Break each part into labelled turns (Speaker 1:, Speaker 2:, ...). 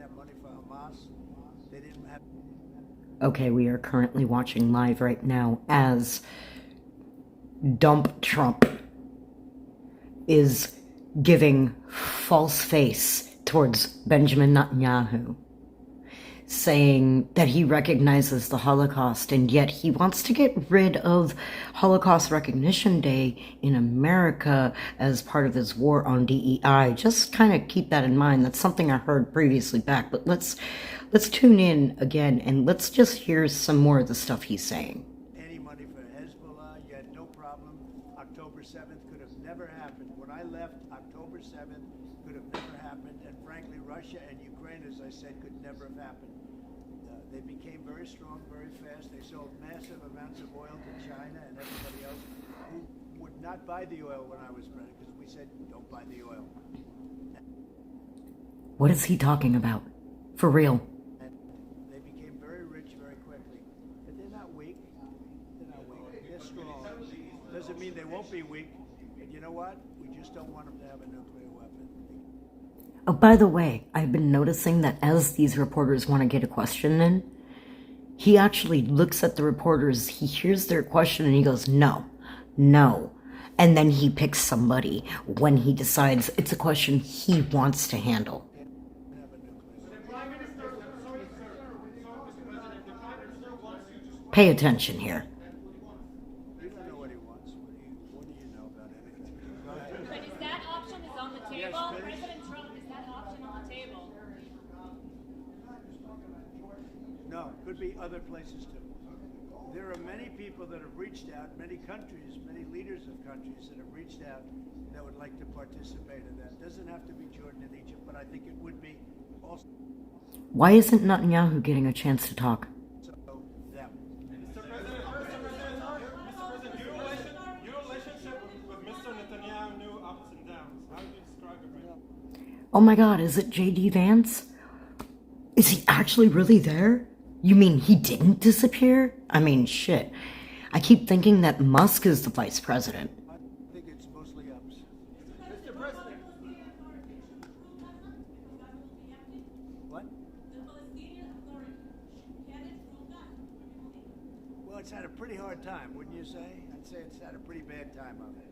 Speaker 1: have money for Hamas. They didn't have.
Speaker 2: Okay, we are currently watching live right now as Dump Trump is giving false face towards Benjamin Netanyahu, saying that he recognizes the Holocaust, and yet he wants to get rid of Holocaust Recognition Day in America as part of his war on DEI. Just kind of keep that in mind. That's something I heard previously back, but let's tune in again and let's just hear some more of the stuff he's saying.
Speaker 1: Any money for Hezbollah, you had no problem. October 7th could have never happened. When I left, October 7th could have never happened, and frankly, Russia and Ukraine, as I said, could never have happened. They became very strong very fast. They sold massive amounts of oil to China and everybody else who would not buy the oil when I was president, because we said, don't buy the oil.
Speaker 2: What is he talking about? For real.
Speaker 1: And they became very rich very quickly. But they're not weak. They're not weak. They're strong. Doesn't mean they won't be weak. But you know what? We just don't want them to have a nuclear weapon.
Speaker 2: Oh, by the way, I've been noticing that as these reporters want to get a question in, he actually looks at the reporters, he hears their question, and he goes, no, no. And then he picks somebody when he decides it's a question he wants to handle. Pay attention here.
Speaker 1: You don't know what he wants. What do you know about anything?
Speaker 3: But is that option is on the table? President Trump, is that option on the table?
Speaker 1: No, could be other places too. There are many people that have reached out, many countries, many leaders of countries that have reached out that would like to participate in that. It doesn't have to be Jordan and Egypt, but I think it would be also
Speaker 2: Why isn't Netanyahu getting a chance to talk?
Speaker 1: them.
Speaker 4: Mr. President, your relationship with Mr. Netanyahu knew ups and downs. How do you describe it right now?
Speaker 2: Oh my god, is it J.D. Vance? Is he actually really there? You mean he didn't disappear? I mean, shit. I keep thinking that Musk is the vice president.
Speaker 1: I think it's mostly ups.
Speaker 4: Mr. President,
Speaker 1: What? Well, it's had a pretty hard time, wouldn't you say? I'd say it's had a pretty bad time of it.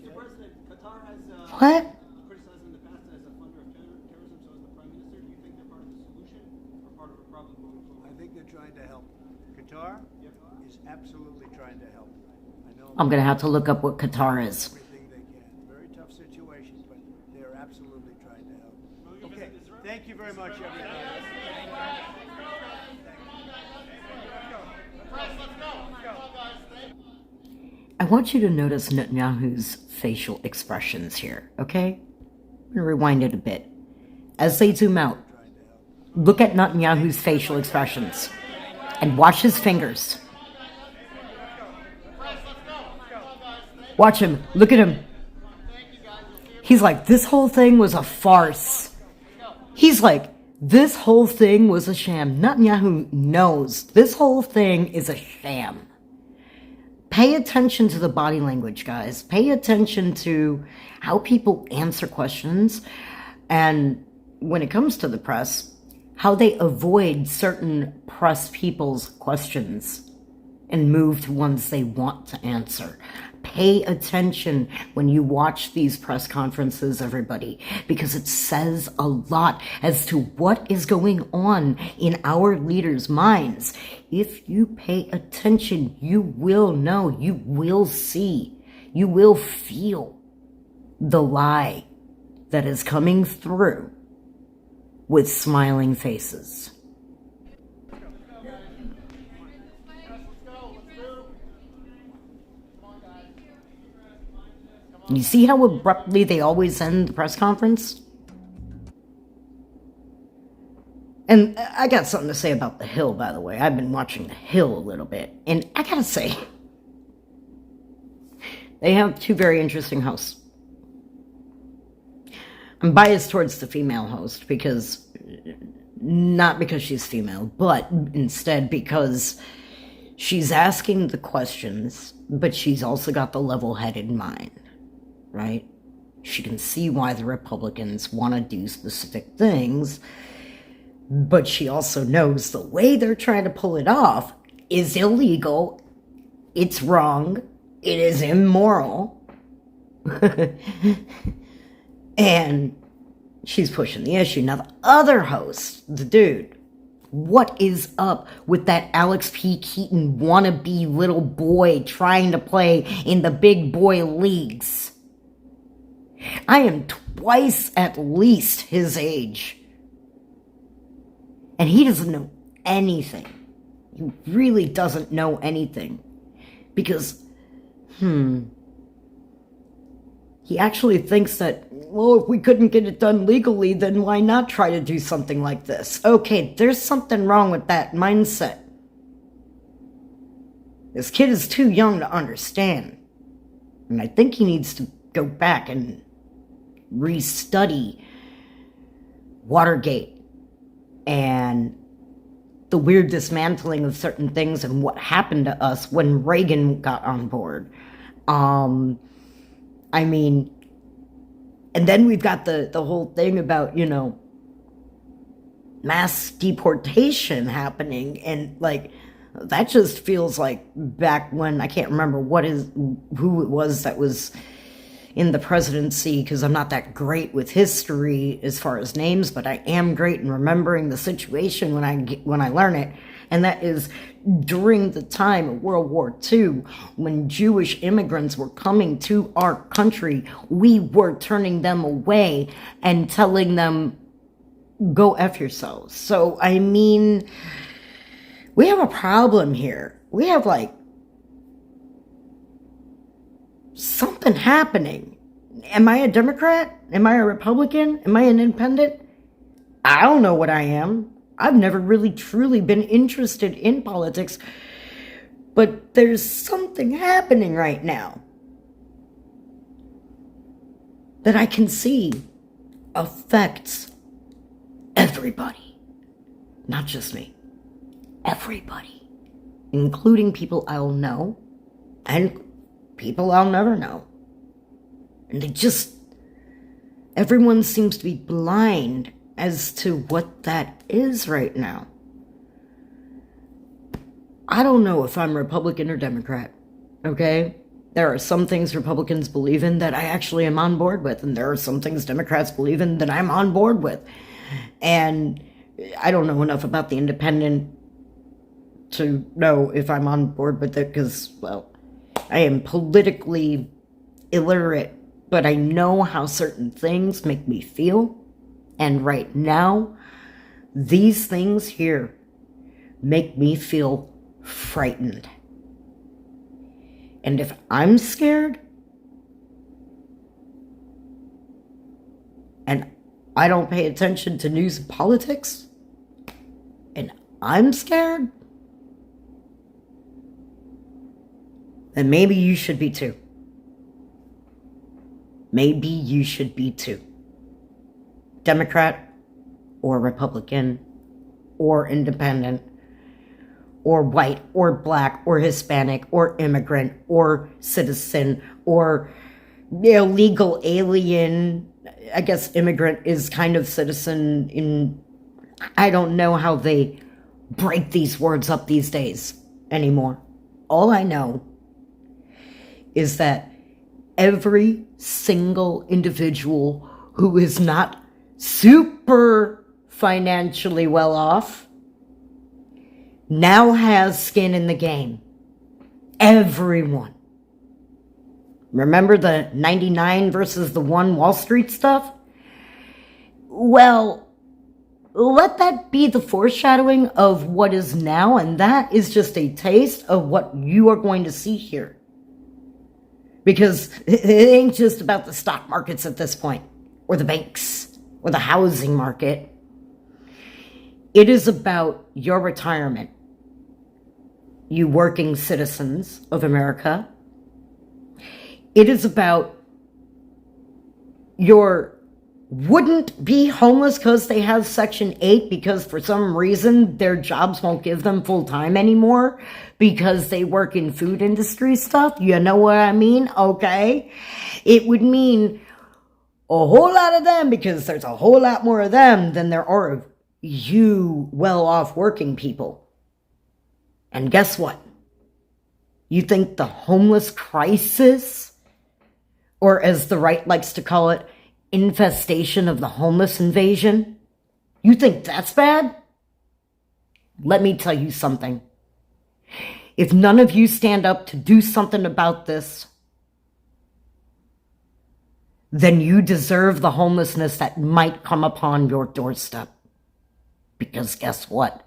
Speaker 5: Mr. President, Qatar has
Speaker 2: What?
Speaker 5: criticized in the past as a funder of terrorism, so as the Prime Minister, do you think they're part of the solution or part of the problem moving forward?
Speaker 1: I think they're trying to help. Qatar is absolutely trying to help. I know
Speaker 2: I'm gonna have to look up what Qatar is.
Speaker 1: everything they can. Very tough situation, but they're absolutely trying to help.
Speaker 4: will you
Speaker 1: Okay,
Speaker 4: visit Israel?
Speaker 1: thank you very much, everybody.
Speaker 2: I want you to notice Netanyahu's facial expressions here, okay? I'm gonna rewind it a bit. As they zoom out, look at Netanyahu's facial expressions and watch his fingers. Watch him. Look at him. He's like, this whole thing was a farce. He's like, this whole thing was a sham. Netanyahu knows this whole thing is a sham. Pay attention to the body language, guys. Pay attention to how people answer questions. And when it comes to the press, how they avoid certain press people's questions and move to ones they want to answer. Pay attention when you watch these press conferences, everybody, because it says a lot as to what is going on in our leaders' minds. If you pay attention, you will know, you will see, you will feel the lie that is coming through with smiling faces. You see how abruptly they always end the press conference? And I got something to say about The Hill, by the way. I've been watching The Hill a little bit. And I gotta say, they have two very interesting hosts. I'm biased towards the female host because, not because she's female, but instead because she's asking the questions, but she's also got the level-headed mind. Right? She can see why the Republicans want to do specific things, But she also knows the way they're trying to pull it off is illegal. It's wrong. It is immoral. And she's pushing the issue. Now, the other host, the dude, what is up with that Alex P. Keaton wannabe little boy trying to play in the big boy leagues? I am twice at least his age. And he doesn't know anything. He really doesn't know anything. Because, he actually thinks that, well, if we couldn't get it done legally, then why not try to do something like this? Okay, there's something wrong with that mindset. This kid is too young to understand. And I think he needs to go back and restudy Watergate and the weird dismantling of certain things and what happened to us when Reagan got on board. I mean, and then we've got the whole thing about, mass deportation happening, and like, that just feels like back when, I can't remember who it was that was in the presidency, because I'm not that great with history as far as names, but I am great in remembering the situation when I learn it. And that is during the time of World War II, when Jewish immigrants were coming to our country, we were turning them away and telling them, go F yourselves. So, I mean, we have a problem here. We have, something happening. Am I a Democrat? Am I a Republican? Am I an independent? I don't know what I am. I've never really truly been interested in politics, but there's something happening right now that I can see affects everybody. Not just me. Everybody. Including people I'll know and people I'll never know. And everyone seems to be blind as to what that is right now. I don't know if I'm Republican or Democrat, okay? There are some things Republicans believe in that I actually am on board with, and there are some things Democrats believe in that I'm on board with. And I don't know enough about the independent to know if I'm on board with it, because, well, I am politically illiterate, but I know how certain things make me feel. And right now, these things here make me feel frightened. And if I'm scared, and I don't pay attention to news and politics, and I'm scared, then maybe you should be too. Maybe you should be too. Democrat or Republican or independent or white or black or Hispanic or immigrant or citizen or illegal alien. I guess immigrant is kind of citizen in, I don't know how they break these words up these days anymore. All I know is that every single individual who is not super financially well off now has skin in the game. Everyone. Remember the 99 versus the 1 Wall Street stuff? Well, let that be the foreshadowing of what is now, and that is just a taste of what you are going to see here. Because it ain't just about the stock markets at this point, or the banks, or the housing market. It is about your retirement. You working citizens of America. It is about your wouldn't be homeless because they have Section 8 because for some reason their jobs won't give them full time anymore because they work in food industry stuff. You know what I mean? Okay. It would mean a whole lot of them, because there's a whole lot more of them than there are of you well-off working people. And guess what? You think the homeless crisis, or as the right likes to call it, infestation of the homeless invasion, you think that's bad? Let me tell you something. If none of you stand up to do something about this, then you deserve the homelessness that might come upon your doorstep. Because guess what?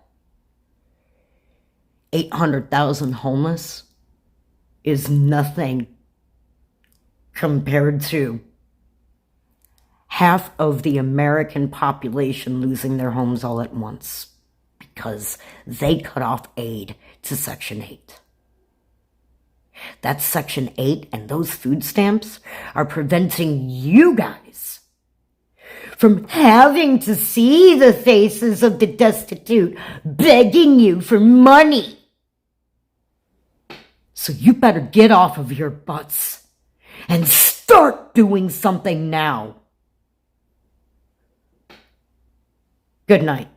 Speaker 2: 800,000 homeless is nothing compared to half of the American population losing their homes all at once because they cut off aid to Section 8. That Section 8 and those food stamps are preventing you guys from having to see the faces of the destitute begging you for money. So you better get off of your butts and start doing something now. Good night.